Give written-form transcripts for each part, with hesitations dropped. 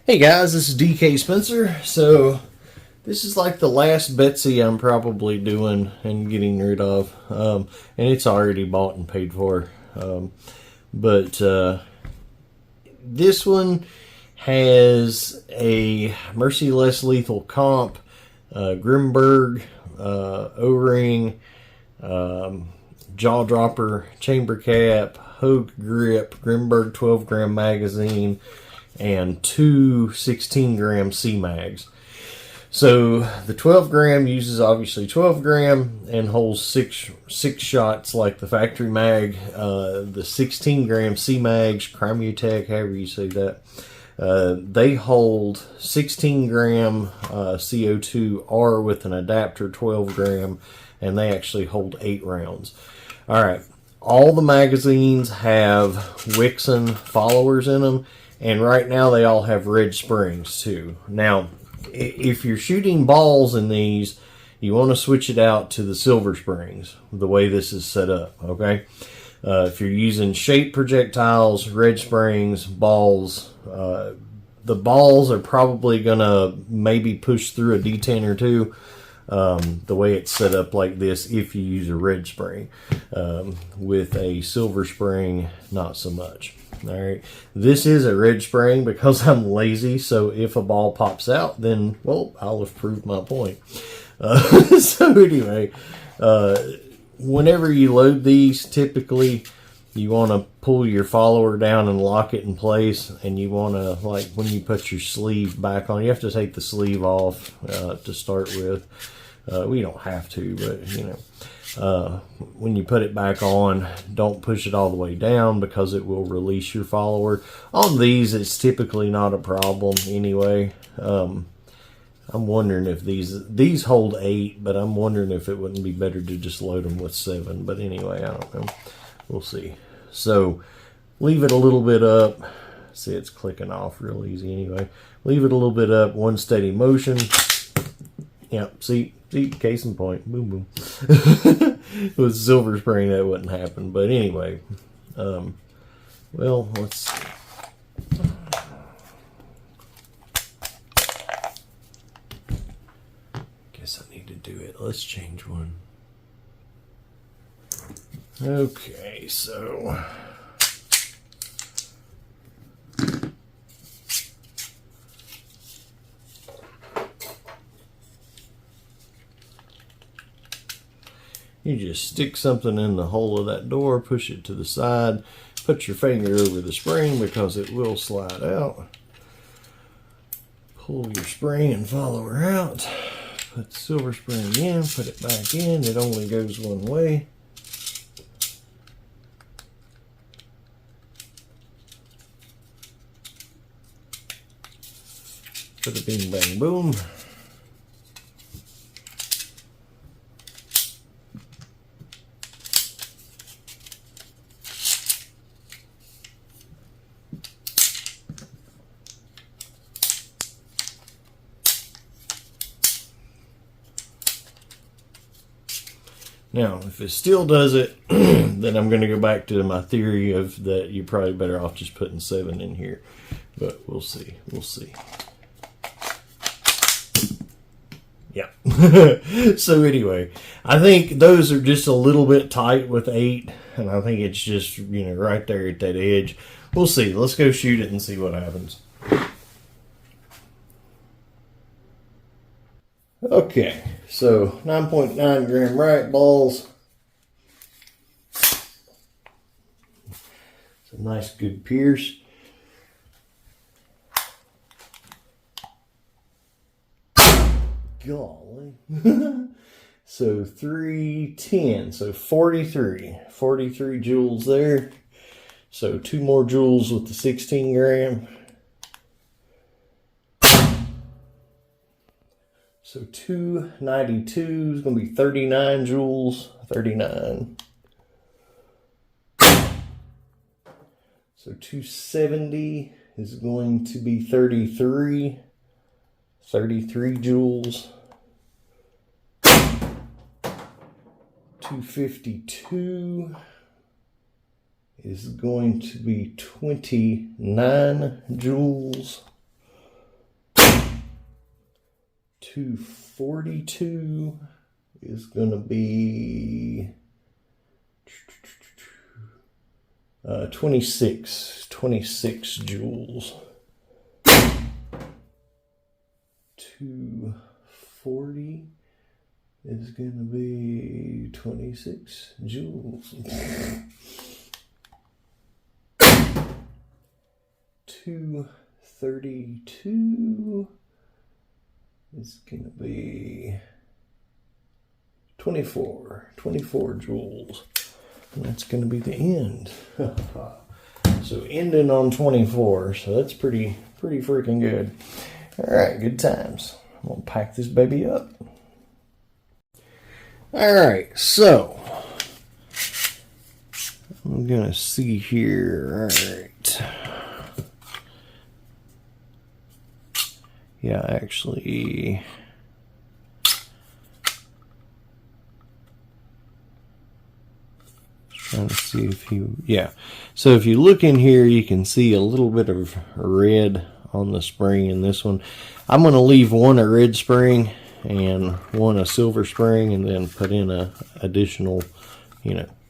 Hey guys, this is DK Spencer. So this is like the last Betsy I'm probably doing and getting rid of, and it's already bought and paid for. But this one has a Merciless Lethal Comp, Grimberg O-ring, jaw dropper, chamber cap, Hogue grip, Grimberg 12 gram magazine, and two 16 gram C-mags. So the 12 gram uses obviously 12 gram and holds six shots like the factory mag. The 16 gram C-mags, Cymrutec, however you say that, they hold 16 gram CO2R with an adapter 12 gram, and they actually hold 8 rounds. All right, all the magazines have Wixon followers in them. And right now they all have red springs too. Now, if you're shooting balls in these, you want to switch it out to the silver springs, the way this is set up, okay? If you're using shape projectiles, red springs, balls, the balls are probably going to maybe push through a D10 or two, the way it's set up like this if you use a red spring. With a silver spring, not so much. All right, this is a red spring because I'm lazy, so if a ball pops out, then, well, I'll have proved my point. So anyway, whenever you load these, typically you want to pull your follower down and lock it in place, and you want to, like when you put your sleeve back on, you have to take the sleeve off to start with. We don't have to, but you know. When you put it back on, don't push it all the way down because it will release your follower. On these, it's typically not a problem anyway. I'm wondering if these hold 8, but I'm wondering if it wouldn't be better to just load them with 7. But anyway, I don't know. We'll see. So leave it a little bit up. See, it's clicking off real easy anyway. Leave it a little bit up, one steady motion. Yep, see, case in point. Boom, boom. With silver spring, that wouldn't happen. But anyway, well, let's see. Guess I need to do it. Let's change one. Okay, so you just stick something in the hole of that door, push it to the side, put your finger over the spring because it will slide out. Pull your spring and follower out. Put the silver spring in, put it back in. It only goes one way. Put a bing bang boom. Now, if it still does it, then I'm going to go back to my theory of that you're probably better off just putting 7 in here. But we'll see. We'll see. Yeah. So anyway, I think those are just a little bit tight with 8. And I think it's just, you know, right there at that edge. We'll see. Let's go shoot it and see what happens. Okay, so 9.9 gram riot balls. It's a nice good pierce. Golly. So 310, so 43 joules there. So 2 more joules with the 16 gram. So 292 is going to be 39 joules, 39. So 270 is going to be 33 joules. 252 is going to be 29 joules. 242 is going to be 26 joules. 240 is going to be 26 joules. 232 is going to be 24 joules. And that's going to be the end. So ending on 24. So that's pretty freaking good. All right, good times. I'm going to pack this baby up. All right, so I'm going to see here. All right. Yeah, actually, trying to see if yeah. So if you look in here, you can see a little bit of red on the spring in this one. I'm going to leave one a red spring and one a silver spring, and then put in a additional,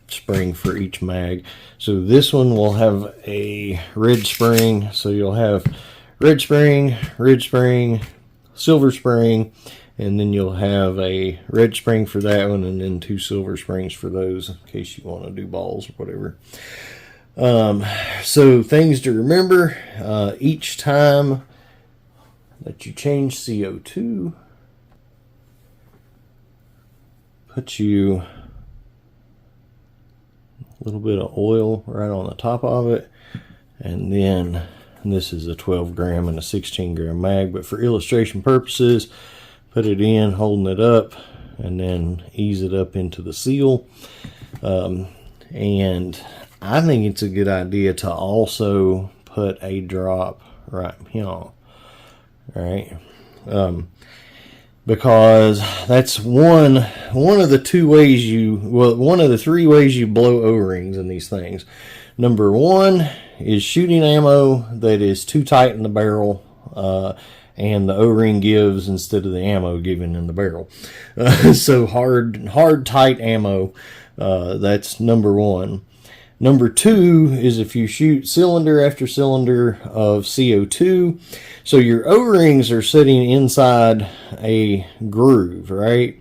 spring for each mag. So this one will have a red spring, so you'll have red spring, silver spring, and then you'll have a red spring for that one, and then 2 silver springs for those in case you want to do balls or whatever. So things to remember, each time that you change CO2, put you a little bit of oil right on the top of it, and then this is a 12 gram and a 16 gram mag, but for illustration purposes, put it in, holding it up, and then ease it up into the seal. And I think it's a good idea to also put a drop right here, right? Because that's one of the 3 ways you blow O-rings in these things. Number 1 is shooting ammo that is too tight in the barrel, and the O-ring gives instead of the ammo giving in the barrel. So hard, tight ammo, that's number 1. Number 2 is if you shoot cylinder after cylinder of CO2, so your O-rings are sitting inside a groove, right?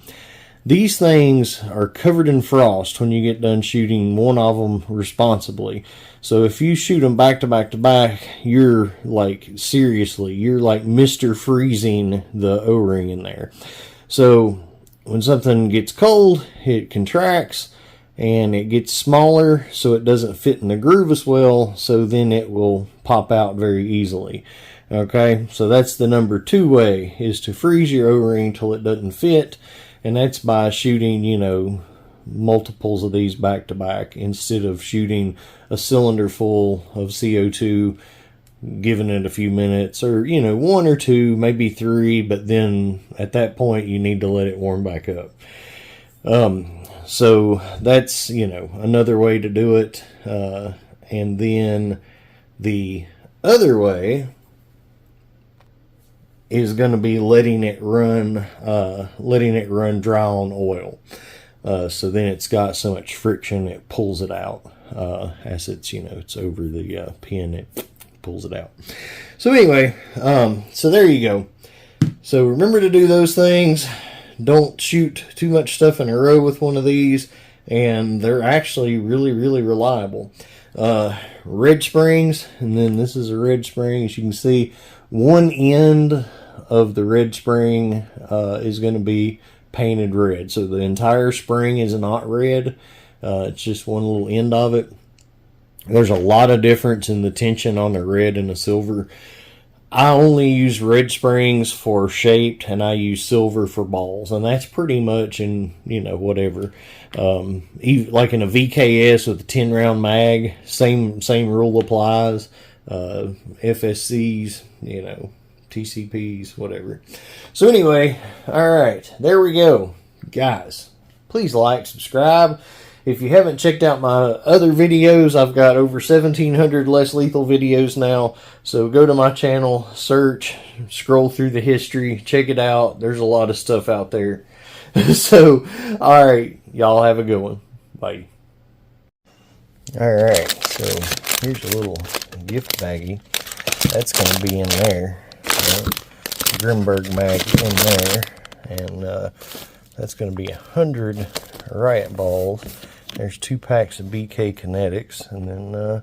These things are covered in frost when you get done shooting one of them responsibly. So if you shoot them back to back to back, you're like Mr. Freezing the O-ring in there. So when something gets cold, it contracts and it gets smaller, so it doesn't fit in the groove as well, so then it will pop out very easily. Okay, so that's the number 2 way, is to freeze your O-ring till it doesn't fit, and that's by shooting, multiples of these back to back instead of shooting a cylinder full of CO2, giving it a few minutes, or 1 or 2, maybe 3, but then at that point you need to let it warm back up. So that's another way to do it, and then the other way is going to be letting it run dry on oil. So then it's got so much friction it pulls it out. As it's it's over the pin, it pulls it out. So anyway, so there you go. So remember to do those things. Don't shoot too much stuff in a row with one of these, and they're actually really reliable. Red springs, and then this is a red spring. As you can see, one end of the red spring is going to be painted red. So the entire spring is not red. It's just one little end of it. There's a lot of difference in the tension on the red and the silver. I only use red springs for shaped, and I use silver for balls, and that's pretty much in whatever. Even like in a VKS with a 10 round mag, same rule applies. FSCs, TCPs, whatever. So anyway, all right, there we go, guys. Please like, subscribe. If you haven't checked out my other videos, I've got over 1,700 less lethal videos now. So go to my channel, search, scroll through the history, check it out. There's a lot of stuff out there. So, all right, y'all have a good one. Bye. All right, so here's a little gift baggie. That's going to be in there. Grimberg mag in there, and that's going to be 100 riot balls. There's 2 packs of BK Kinetics, and then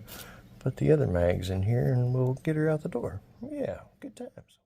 put the other mags in here, and we'll get her out the door. Yeah, good times.